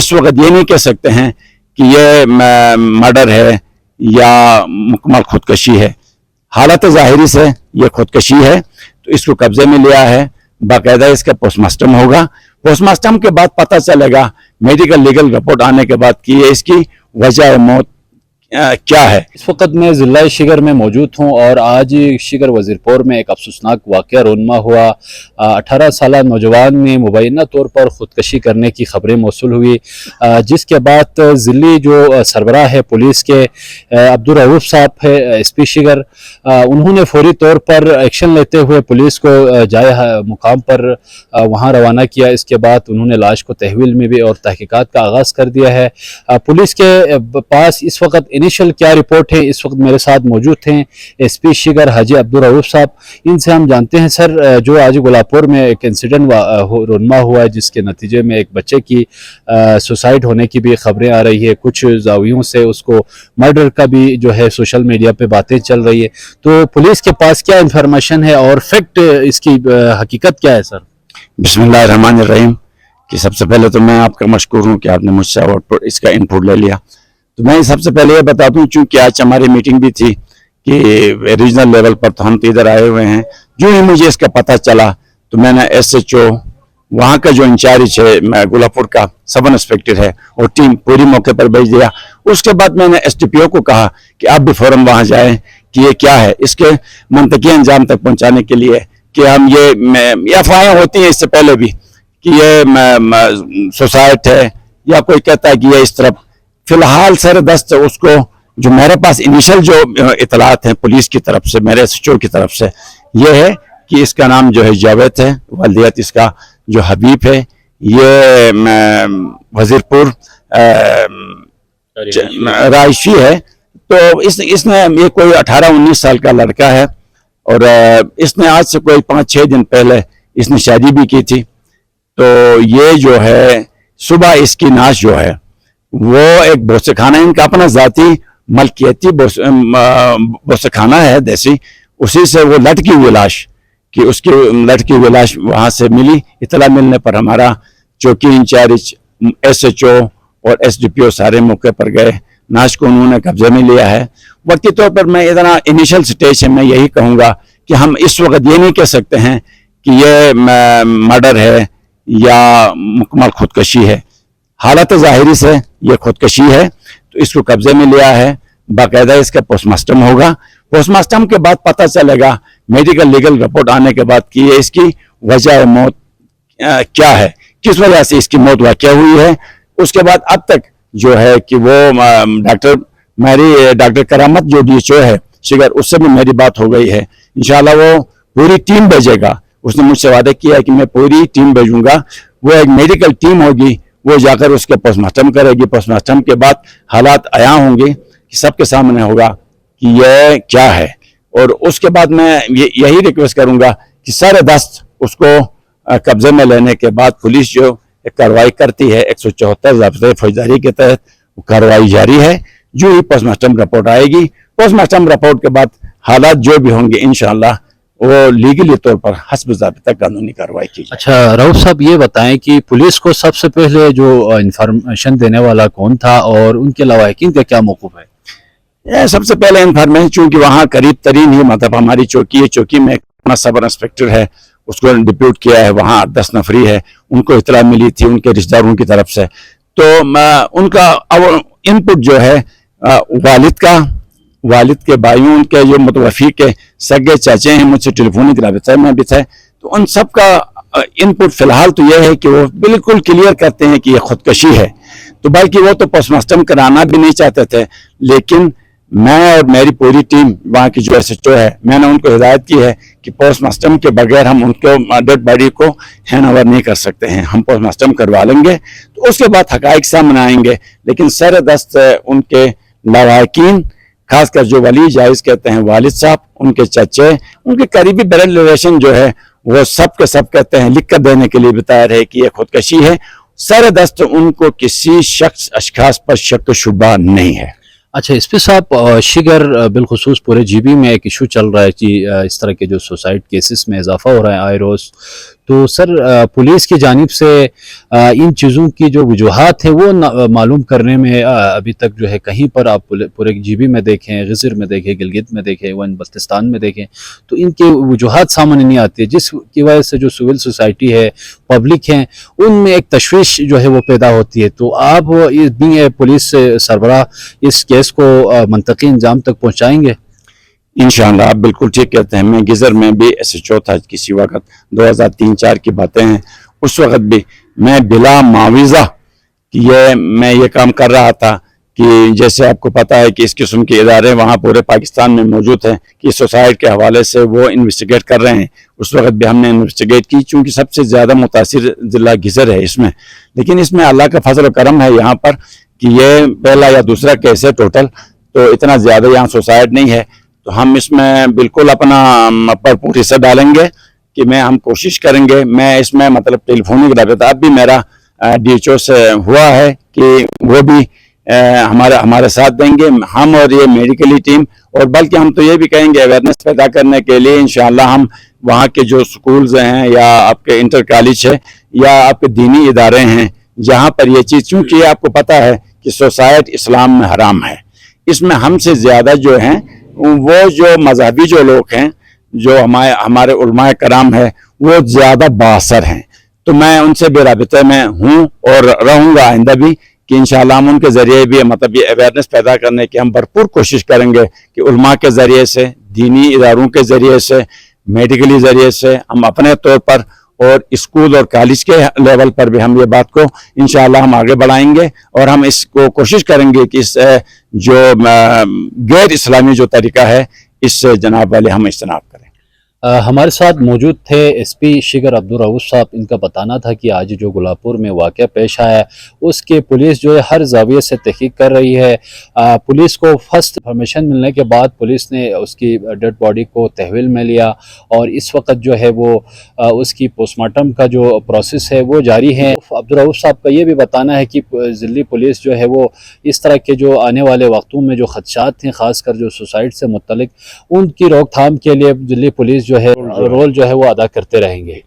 इस वक्त ये नहीं कह सकते हैं कि ये मर्डर है या मुकम्मल खुदकशी है। हालत ज़ाहिरी से ये खुदकशी है, तो इसको कब्जे में लिया है। बाकायदा इसका पोस्टमार्टम होगा। पोस्टमार्टम के बाद पता चलेगा, मेडिकल लीगल रिपोर्ट आने के बाद कि ये इसकी वजह मौत क्या है। इस वक्त मैं ज़िला शिगर में मौजूद हूँ और आज शिगर वज़ीरपुर में एक अफसोसनाक वाक़या रोनमा हुआ। 18 साल नौजवान ने मुबैना तौर पर ख़ुदकशी करने की खबरें मौसूल हुई, जिसके बाद ज़िली जो सरबराह है पुलिस के अब्दुल रऊफ साहब है SP शिगर, उन्होंने फौरी तौर पर एक्शन लेते हुए पुलिस को जाए मुकाम पर वहाँ रवाना किया। इसके बाद उन्होंने लाश को तहवील में भी और तहकीकात का आगाज़ कर दिया है। पुलिस के पास इस वक्त इनिशियल क्या रिपोर्ट है, इस वक्त मेरे साथ मौजूद हैं SP शिगर हाजी अब्दुल रऊफ साहब। इनसे हम जानते हैं सर, जो आज गुलापुर में एक इंसिडेंट रोनमा हुआ है जिसके नतीजे में एक बच्चे की सुसाइड होने की भी खबरें आ रही है, कुछ जावियों से उसको मर्डर का भी जो है सोशल मीडिया पे बातें चल रही है, तो पुलिस के पास क्या इंफॉर्मेशन है और फैक्ट इसकी हकीकत क्या है सर? बिस्मिल्लाहिर्रहमानिर्रहीम। कि सबसे पहले तो मैं आपका मशकूर हूँ कि आपने मुझसे इसका इनपुट ले लिया। तो मैं सबसे पहले ये बता दूं, चूंकि आज हमारी मीटिंग भी थी कि रीजनल लेवल पर, तो हम तो इधर आए हुए हैं। जो ही मुझे इसका पता चला तो मैंने SHO वहाँ का जो इंचार्ज है गुलापुर का सब इंस्पेक्टर है और टीम पूरी मौके पर भेज दिया। उसके बाद मैंने SDPO को कहा कि आप भी फौरन वहाँ जाएं कि ये क्या है, इसके मंतकी अंजाम तक पहुँचाने के लिए कि हम ये अफवाहें होती हैं इससे पहले भी कि ये सुसाइड है या कोई कहता है कि ये इस तरफ। फिलहाल सर दस्त उसको जो मेरे पास इनिशियल जो इतलात हैं पुलिस की तरफ से, मेरे SHO की तरफ से, ये है कि इसका नाम जो है जावेद है, वालियत इसका जो हबीब है, ये वजीरपुर रायशी है। तो इसने ये कोई 18-19 साल का लड़का है और इसने आज से कोई 5-6 दिन पहले इसने शादी भी की थी। तो ये जो है सुबह इसकी नाश जो है वो एक बोसेखाना, इनका अपना ज़ाती मलकियती बोसेखाना है देसी, उसी से वो लटकी हुई लाश कि उसकी लटकी हुई लाश वहाँ से मिली। इतला मिलने पर हमारा चौकी इंचार्ज, SHO और SDPO सारे मौके पर गए। नाश को उन्होंने कब्जे में लिया है। वक्ती तौर पर मैं इतना इनिशियल स्टेज है, मैं यही कहूँगा कि हम इस वक्त ये नहीं कह सकते हैं कि ये मर्डर है या मुकम्मल खुदकशी है। हालत ज़ाहिरी से ये खुदकशी है, तो इसको कब्जे में लिया है। बाकायदा इसका पोस्टमार्टम होगा। पोस्टमार्टम के बाद पता चलेगा, मेडिकल लीगल रिपोर्ट आने के बाद कि ये इसकी वजह मौत क्या है, किस वजह से इसकी मौत वाक़या हुई है। उसके बाद अब तक जो है कि वो डॉक्टर करामत जो DHO है शिगर, उससे भी मेरी बात हो गई है। इंशाल्लाह वो पूरी टीम भेजेगा। उसने मुझसे वादा किया है कि मैं पूरी टीम भेजूंगा। वो एक मेडिकल टीम होगी, वो जाकर उसके पोस्टमार्टम करेगी। पोस्टमार्टम के बाद हालात आया होंगे कि सबके सामने होगा कि यह क्या है। और उसके बाद मैं यही रिक्वेस्ट करूंगा कि सारे दस्त उसको कब्जे में लेने के बाद पुलिस जो कार्रवाई करती है 174 ज़ाब्ते फौजदारी के तहत वो कार्रवाई जारी है। जो ही पोस्टमार्टम रिपोर्ट आएगी, पोस्टमार्टम रिपोर्ट के बाद हालात जो भी होंगे इंशाअल्लाह वो लीगली तौर पर हस्ब ज़ाबिता कानूनी कार्रवाई की। अच्छा रऊफ साहब, ये बताएं कि पुलिस को सबसे पहले जो इंफॉर्मेशन देने वाला कौन था और उनके लवाहिकीन का क्या मौक़िफ़ है? सबसे पहले इंफॉर्मेशन, चूँकि वहाँ करीब तरीन ही मतलब हमारी चौकी है, चौकी में सब इंस्पेक्टर है, उसको डिप्यूट किया है। वहाँ 10 नफरी है, उनको इतला मिली थी उनके रिश्तेदारों की तरफ से। तो उनका इनपुट जो है वालिद के भाइयों, उनके जो मुतवफ़ी के सगे चाचे हैं, मुझसे टेलीफोनिक राबिता में भी थे, तो उन सब का इनपुट फिलहाल तो यह है कि वो बिल्कुल क्लियर करते हैं कि ये खुदकशी है। तो बल्कि वो तो पोस्टमार्टम कराना भी नहीं चाहते थे, लेकिन मैं और मेरी पूरी टीम वहाँ की जो SHO है, मैंने उनको हिदायत की है कि पोस्टमार्टम के बगैर हम उनको डेड बॉडी को हैंड ओवर नहीं कर सकते हैं। हम पोस्टमार्टम करवा लेंगे तो उसके बाद हकाइक सामने आएंगे। लेकिन सर दस्त उनके लवाहिकीन, खासकर जो वली जायज़ कहते हैं वालिद साहब, उनके चचे, उनके करीबी ब्लड रिलेशन जो है वो सब के सब कहते हैं, लिख कर देने के लिए भी तैयार है कि यह खुदकशी है। सर दस्त उनको किसी शख्स अशखास पर शक शुबा नहीं है। अच्छा SP साहब, शिगर बिलखुसूस पूरे GB में एक इशू चल रहा है कि इस तरह के जो सुसाइड केसेस में इजाफा हो रहा है आए रोज़, تو سر پولیس کی جانب سے ان چیزوں کی جو وجوہات ہیں وہ معلوم کرنے میں ابھی تک جو ہے کہیں پر آپ پورے جی بی میں دیکھیں، غزر میں دیکھیں، گلگت میں دیکھیں، ون بلتستان میں دیکھیں تو ان کے وجوہات سامنے نہیں آتی ہے، جس کی وجہ سے جو سول سوسائٹی ہے، پبلک ہیں، ان میں ایک تشویش جو ہے وہ پیدا ہوتی ہے۔ تو آپ پولیس سربراہ اس کیس کو منطقی انجام تک پہنچائیں گے؟ انشاءاللہ آپ بالکل ٹھیک کہتے ہیں۔ میں گزر میں بھی SHO تھا کسی وقت، 2003-4 کی باتیں ہیں، اس وقت بھی میں بلا معاوضہ میں یہ کام کر رہا تھا کہ جیسے آپ کو پتا ہے کہ اس قسم کے ادارے وہاں پورے پاکستان میں موجود ہیں کہ سوسائٹی کے حوالے سے وہ انویسٹیگیٹ کر رہے ہیں۔ اس وقت بھی ہم نے انویسٹیگیٹ کی، چونکہ سب سے زیادہ متاثر ضلع گزر ہے اس میں، لیکن اس میں اللہ کا فضل و کرم ہے یہاں پر کہ یہ پہلا یا دوسرا کیس ہے ٹوٹل، تو اتنا زیادہ یہاں سوسائٹی نہیں ہے، تو ہم اس میں بالکل اپنا پورا حصہ ڈالیں گے کہ ہم کوشش کریں گے۔ میں اس میں مطلب ٹیلی فونک رابطہ اب بھی میرا DHO سے ہوا ہے کہ وہ بھی ہمارے ساتھ دیں گے، ہم اور یہ میڈیکلی ٹیم، اور بلکہ ہم تو یہ بھی کہیں گے اویئرنیس پیدا کرنے کے لیے انشاءاللہ ہم وہاں کے جو سکولز ہیں یا آپ کے انٹر کالج ہے یا آپ کے دینی ادارے ہیں جہاں پر یہ چیز، چونکہ آپ کو پتا ہے کہ سوسائٹی اسلام میں حرام ہے، اس میں ہم سے زیادہ جو ہیں وہ جو مذہبی جو لوگ ہیں، جو ہمارے علماء کرام ہیں، وہ زیادہ بااثر ہیں۔ تو میں ان سے بھی رابطے میں ہوں اور رہوں گا آئندہ بھی کہ انشاءاللہ ہم ان کے ذریعے بھی مطلب یہ اویئرنیس پیدا کرنے کی ہم بھرپور کوشش کریں گے کہ علماء کے ذریعے سے، دینی اداروں کے ذریعے سے، میڈیکلی ذریعے سے ہم اپنے طور پر اور اسکول اور کالج کے لیول پر بھی ہم یہ بات کو انشاءاللہ ہم آگے بڑھائیں گے، اور ہم اس کو کوشش کریں گے کہ اس جو غیر اسلامی جو طریقہ ہے اس سے جناب والے ہم اجتناب کریں۔ ہمارے ساتھ موجود تھے SP شگر عبدالرؤف صاحب۔ ان کا بتانا تھا کہ آج جو گلاب میں واقعہ پیش آیا ہے اس کے پولیس جو ہے ہر زاویے سے تحقیق کر رہی ہے۔ پولیس کو فرسٹ انفارمیشن ملنے کے بعد پولیس نے اس کی ڈیڈ باڈی کو تحویل میں لیا، اور اس وقت جو ہے وہ اس کی پوسٹ مارٹم کا جو پروسیس ہے وہ جاری ہے۔ عبدالرؤف صاحب کا یہ بھی بتانا ہے کہ ضلعی پولیس جو ہے وہ اس طرح کے جو آنے والے وقتوں میں جو خدشات ہیں، خاص کر جو سوسائٹی سے متعلق، ان کی روک تھام کے لیے ضلعی پولیس جو ہے رول جو ہے وہ ادا کرتے رہیں گے۔